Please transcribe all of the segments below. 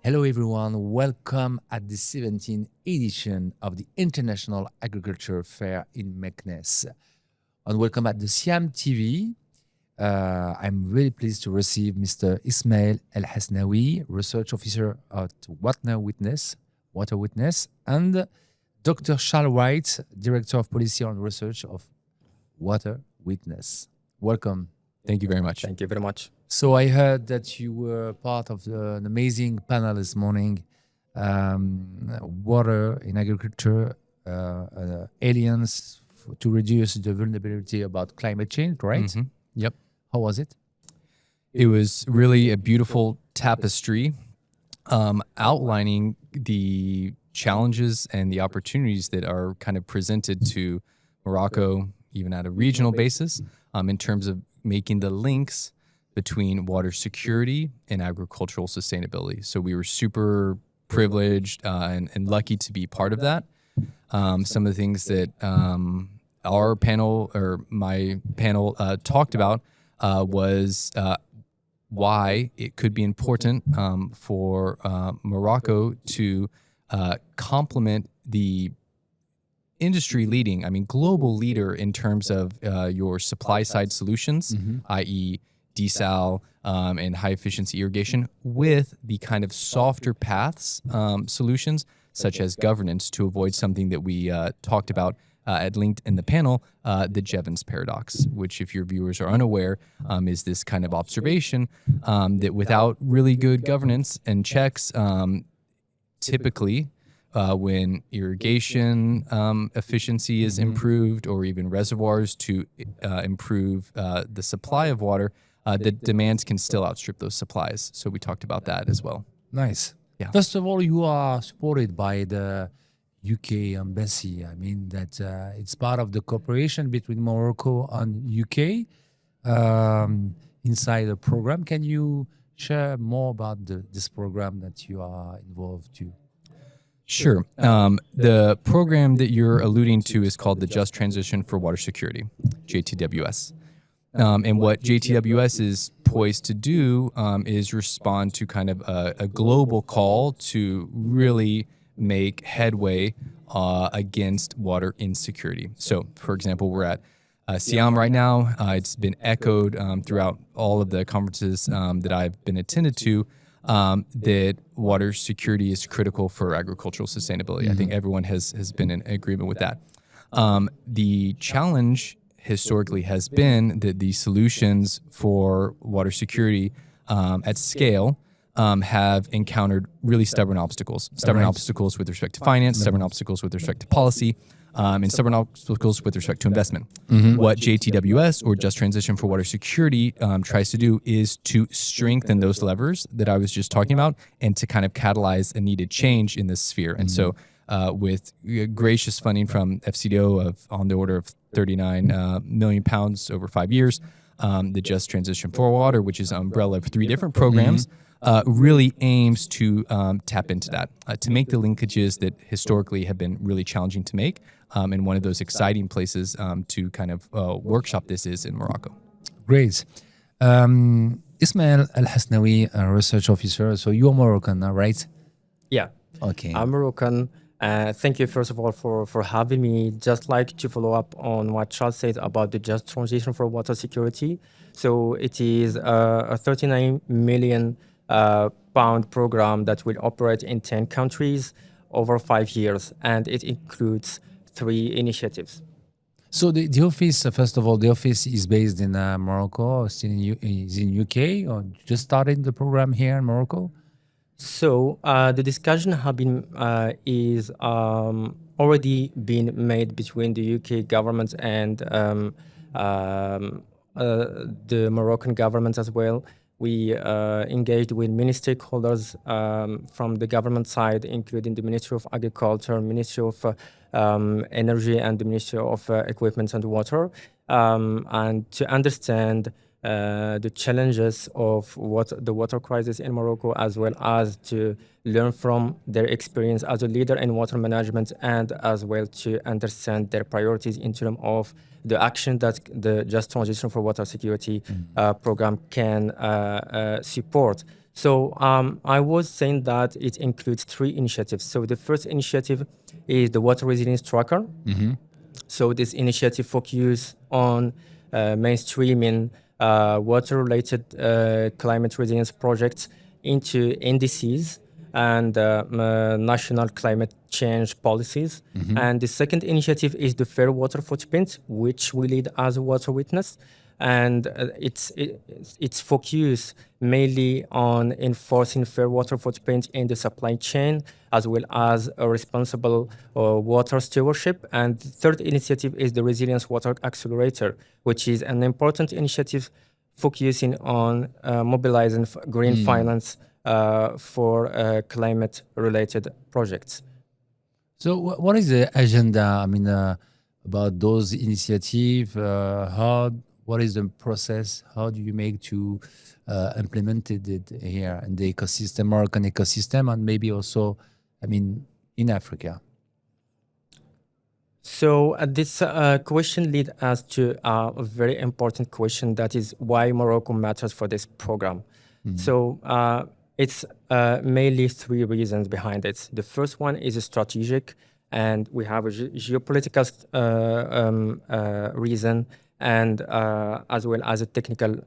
Hello everyone, welcome at the 17th edition of the International Agriculture Fair in Meknes. And welcome at the SIAM TV. I'm very pleased to receive Mr. Ismaïl ELHASSNAOUI, Research Officer at Water Witness, and Dr. Charles White, Director of Policy and Research of Water Witness. Welcome. Thank you very much. Thank you very much. So I heard that you were part of an amazing panel this morning, water in agriculture, aliens to reduce the vulnerability about climate change, right? Mm-hmm. Yep. How was it? It was really a beautiful tapestry outlining the challenges and the opportunities that are kind of presented to Morocco, even at a regional basis, in terms of making the links between water security and agricultural sustainability. So we were super privileged and lucky to be part of that. Some of the things that our panel or my panel talked about was why it could be important for Morocco to complement the industry leading, global leader in terms of your supply side solutions, i.e. desal and high efficiency irrigation, with the kind of softer paths solutions such as governance, to avoid something that we talked about at length in the panel, the Jevons paradox, which, if your viewers are unaware, is this kind of observation that without really good governance and checks, typically when irrigation efficiency is improved, or even reservoirs to improve the supply of water, the demands can still outstrip those supplies. So we talked about that as well. Nice. Yeah. First of all, you are supported by the UK embassy. That it's part of the cooperation between Morocco and UK inside the program. Can you share more about this program that you are involved to? Sure. The program that you're alluding to is called the Just Transition for Water Security, JTWS. And what JTWS is poised to do is respond to kind of a global call to really make headway against water insecurity. So, for example, we're at SIAM right now. It's been echoed throughout all of the conferences that I've been attended to, that water security is critical for agricultural sustainability. I think everyone has been in agreement with that. The challenge historically has been that the solutions for water security at scale have encountered really stubborn obstacles. Stubborn obstacles with respect to finance, stubborn obstacles with respect to policy, and stubborn obstacles with respect to investment. What JTWS, or Just Transition for Water Security, tries to do is to strengthen those levers that I was just talking about, and to kind of catalyze a needed change in this sphere. And so with gracious funding from FCDO of on the order of 39 million pounds over 5 years, the Just Transition for Water, which is an umbrella of 3 different programs, really aims to tap into that, to make the linkages that historically have been really challenging to make. And one of those exciting places to kind of workshop this is in Morocco. Great. Ismaïl ELHASSNAOUI, Research Officer. So you're Moroccan, right? Yeah. Okay. I'm Moroccan. Thank you, first of all, for having me. Just like to follow up on what Charles said about the Just Transition for Water Security. So it is a 39 million pound program that will operate in 10 countries over 5 years, and it includes 3 initiatives. So the office, first of all, the office is based in Morocco, still is in UK, or just started the program here in Morocco? So the discussion is already been made between the UK government and the Moroccan government as well. We engaged with many stakeholders from the government side, including the Ministry of Agriculture, Ministry of Energy, and the Ministry of Equipment and Water, and to understand the challenges of the water crisis in Morocco, as well as to learn from their experience as a leader in water management, and as well to understand their priorities in terms of the action that the Just Transition for Water Security program can support. So I was saying that it includes 3 initiatives. So the first initiative is the Water Resilience Tracker. So this initiative focuses on mainstreaming water-related climate resilience projects into indices and national climate change policies. And the second initiative is the Fair Water Footprint, which we lead as a Water Witness. And it's focused mainly on enforcing fair water footprint in the supply chain, as well as a responsible water stewardship. And the third initiative is the Resilience Water Accelerator, which is an important initiative focusing on mobilizing green finance for climate-related projects. So what is the agenda? I mean, about those initiatives? What is the process? How do you make to implement it here in the ecosystem, Moroccan ecosystem, and maybe also, I mean, in Africa? So this question leads us to a very important question, that is why Morocco matters for this program. So it's mainly 3 reasons behind it. The first one is strategic, and we have a geopolitical reason, and as well as a technical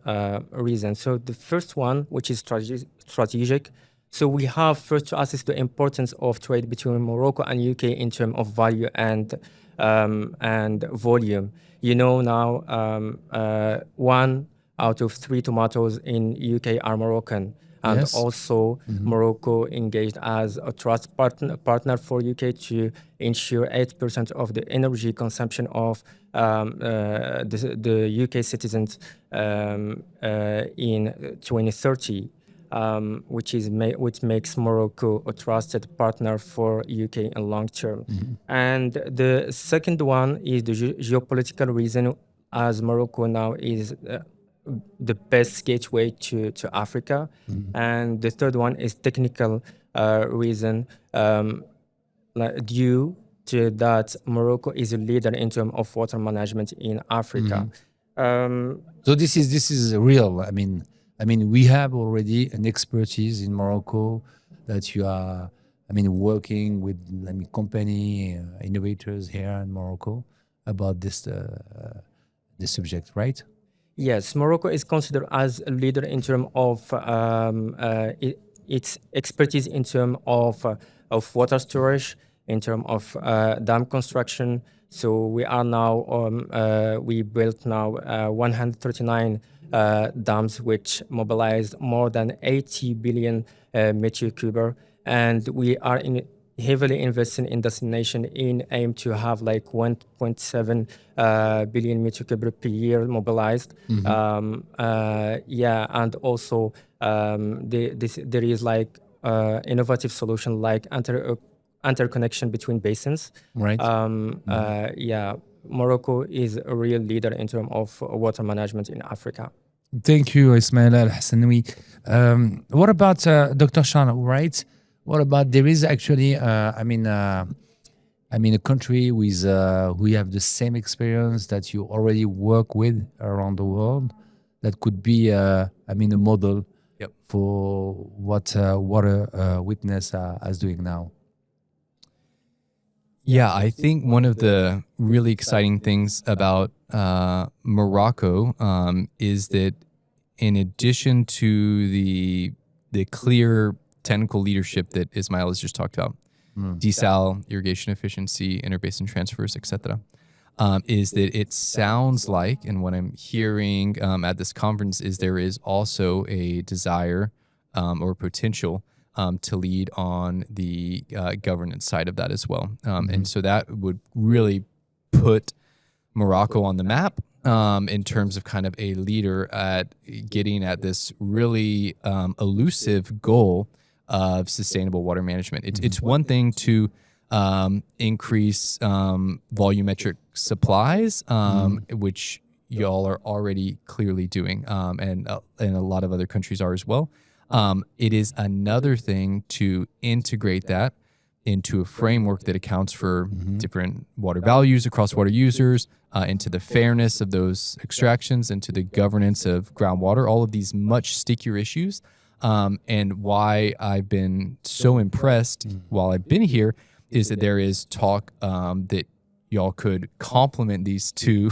reason. So the first one, which is strategic, so we have first to assess the importance of trade between Morocco and UK in terms of value and volume. You know now 1 out of 3 tomatoes in UK are Moroccan. And also Morocco engaged as a trust partner for UK to ensure 8% of the energy consumption of the UK citizens in 2030, which makes Morocco a trusted partner for UK in long term. And the second one is the geopolitical reason, as Morocco now is the best gateway to Africa. And the third one is technical reason, due to that Morocco is a leader in terms of water management in Africa. So this is real. I mean, we have already an expertise in Morocco that you are, working with company innovators here in Morocco about this subject, right? Yes, Morocco is considered as a leader in terms of its expertise in terms of water storage, in terms of dam construction. So we are now, we built now 139 dams, which mobilized more than 80 billion meters cubes. And we are heavily investing in destination in aim to have like 1.7 billion meters cubes per year mobilized. And also there is like innovative solution like interconnection between basins. Right. Morocco is a real leader in terms of water management in Africa. Thank you, Ismaïl ELHASSNAOui. What about Dr. Shan, right? What about, there is actually, a country with who have the same experience that you already work with around the world that could be, a model for what Water Witness is doing now? Yeah, I think one of the really exciting things about Morocco is that in addition to the clear technical leadership that Ismaïl has just talked about, desal, irrigation efficiency, interbasin transfers, etc., is that it sounds like, and what I'm hearing at this conference is there is also a desire or potential to lead on the governance side of that as well. And so that would really put Morocco on the map in terms of kind of a leader at getting at this really elusive goal of sustainable water management. It's one thing to increase volumetric supplies, which y'all are already clearly doing, and a lot of other countries are as well. It is another thing to integrate that into a framework that accounts for different water values across water users, into the fairness of those extractions, into the governance of groundwater, all of these much stickier issues. And why I've been so impressed while I've been here is that there is talk that y'all could complement these two.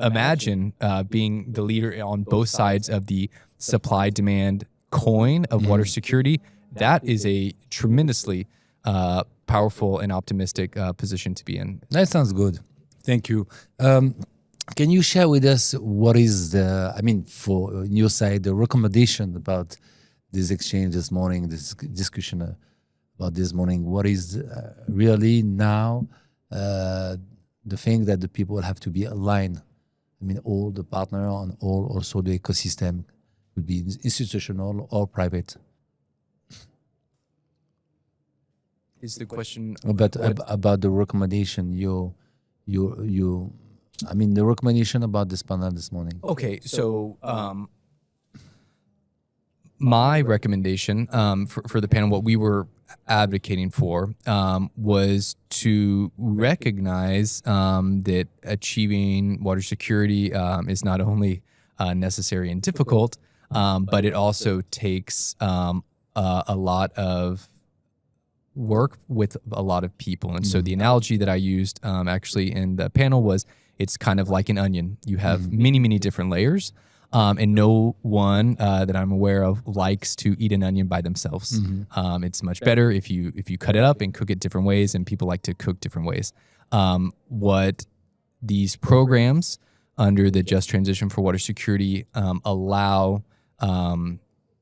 Imagine being the leader on both sides of the supply-demand coin of water security. That is a tremendously powerful and optimistic position to be in. That sounds good. Thank you. Can you share with us what is the, I mean, for your side, the recommendation about this exchange this morning, this discussion about this morning? What is really now the thing that the people have to be aligned? I mean, all the partner and all also the ecosystem would be institutional or private. Is the question about the recommendation? I mean, the recommendation about this panel this morning. Okay, so my recommendation for the panel, what we were advocating for was to recognize that achieving water security is not only necessary and difficult, but it also takes a lot of work with a lot of people. And so the analogy that I used actually in the panel was it's kind of like an onion. You have many, many different layers. And no one that I'm aware of likes to eat an onion by themselves. It's much better if you cut it up and cook it different ways, and people like to cook different ways. What these programs under the Just Transition for Water Security allow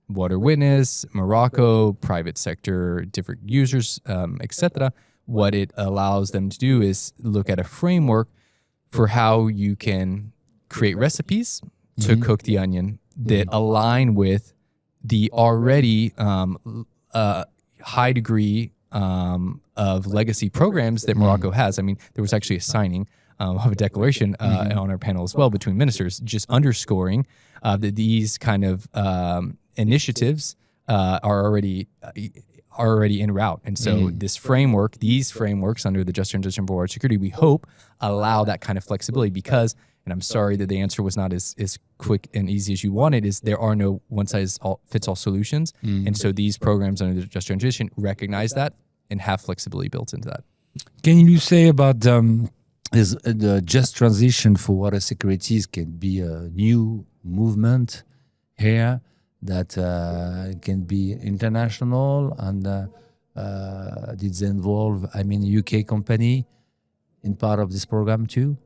Water Witness, Morocco, private sector, different users, etc. What it allows them to do is look at a framework for how you can create recipes to cook the onion that align with the already high degree of legacy programs that Morocco has. I mean, there was actually a signing of a declaration on our panel as well between ministers, just underscoring that these kind of initiatives are already en route. And so this framework, these frameworks under the Just Transition for Water Security, we hope allow that kind of flexibility because, and I'm sorry that the answer was not as quick and easy as you wanted, is there are no one-size-fits-all solutions. And so these programs under the Just Transition recognize that and have flexibility built into that. Can you say about the Just Transition for Water Securities can be a new movement here that can be international, and did they involve, I mean, UK company in part of this program too?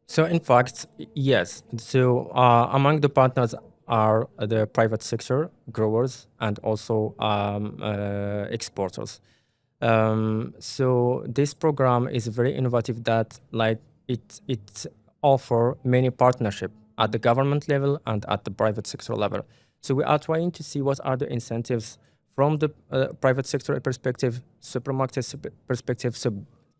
So in fact, yes. So among the partners are the private sector, growers, and also exporters. So this program is very innovative that like it offer many partnership at the government level and at the private sector level. So we are trying to see what are the incentives from the private sector perspective, supermarket perspective,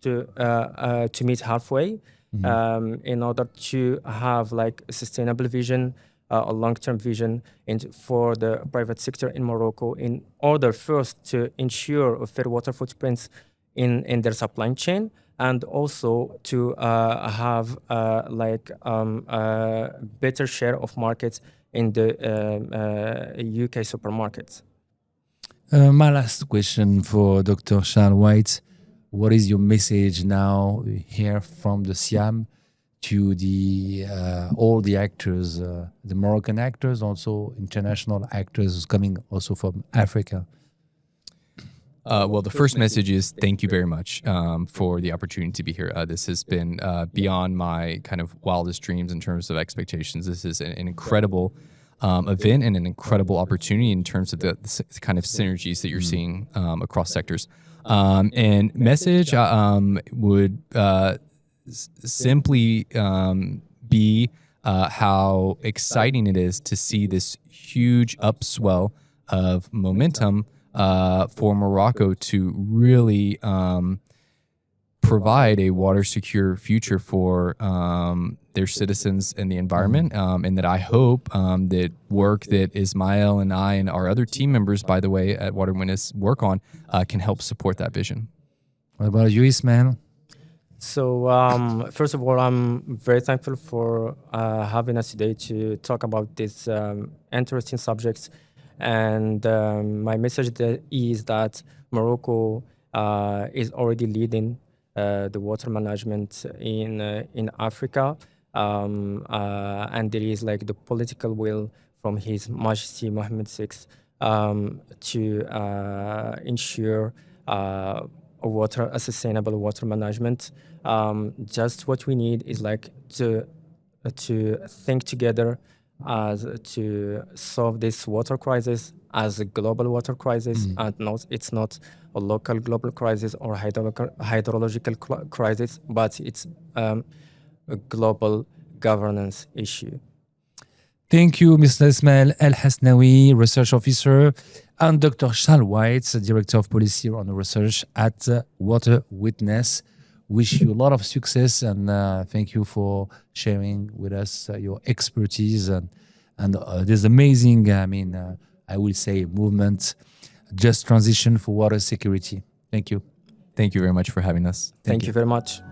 to meet halfway in order to have like a sustainable vision, a long-term vision for the private sector in Morocco, in order first to ensure a fair water footprints in their supply chain, and also to have better share of markets in the UK supermarkets. My last question for Dr. Charles White. What is your message now here from the SIAM to the all the actors, the Moroccan actors, also international actors coming also from Africa? Well, the first message is thank you very much for the opportunity to be here. This has been beyond my kind of wildest dreams in terms of expectations. This is an incredible event and an incredible opportunity in terms of the kind of synergies that you're seeing across sectors. And message would simply be how exciting it is to see this huge upswell of momentum for Morocco to really provide a water secure future for their citizens and the environment, and that I hope that work that Ismaïl and I and our other team members, by the way, at Water Witness work on can help support that vision. What about you, Ismaïl? So, first of all, I'm very thankful for having us today to talk about these interesting subjects. And my message is that Morocco is already leading the water management in Africa, and there is like the political will from His Majesty Mohammed VI to ensure a sustainable water management. Just what we need is like to think together as to solve this water crisis as a global water crisis, and it's not a local global crisis or hydrological crisis, but it's a global governance issue. Thank you, Mr. Ismaïl ELHASSNAOUI, Research Officer, and Dr. Charles White, Director of Policy on Research at Water Witness. Wish you a lot of success, and thank you for sharing with us your expertise and this amazing, I will say, movement, just transition for water security. Thank you. Thank you very much for having us. Thank you very much.